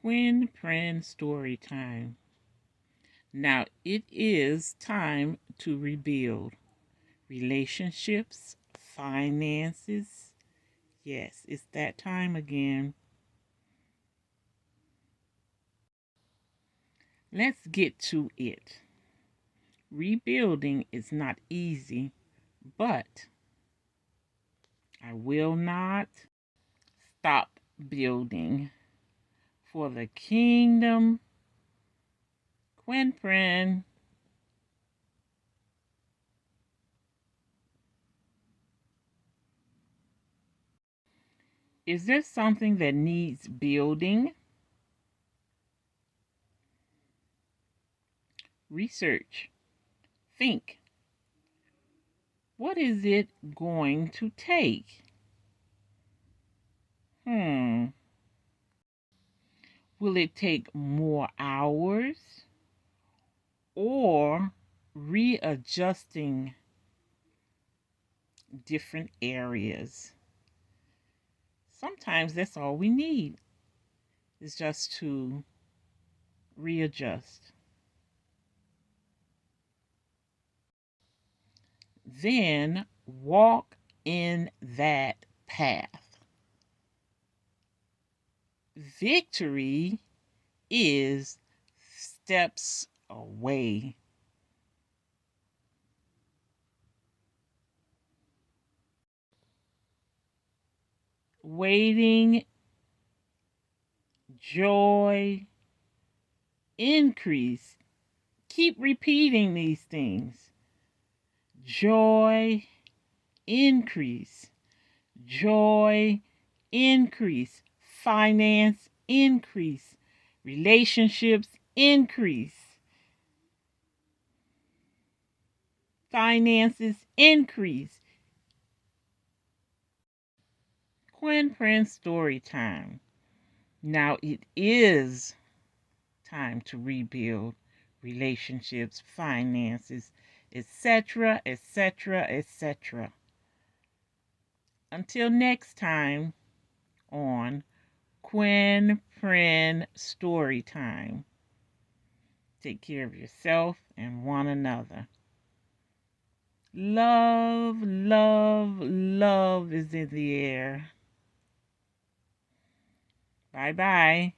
Quinprin Storytime. Now it is time to rebuild relationships, finances. Yes, it's that time again. Let's get to it. Rebuilding is not easy, but I will not stop building for the kingdom. Quinprin. Is there something that needs building? Research. Think. What is it going to take? Will it take more hours or readjusting different areas? Sometimes that's all we need is just to readjust. Then walk in that path. Victory is steps away. Waiting, joy, increase. Keep repeating these things. Joy, increase. Joy, increase. Finance, increase. Relationships, increase. Finances, increase. Quinprin Storytime. Now it is time to rebuild relationships, finances, etc., etc., etc. Until next time on Quinprin Storytime. Take care of yourself and one another. Love, love, love is in the air. Bye-bye.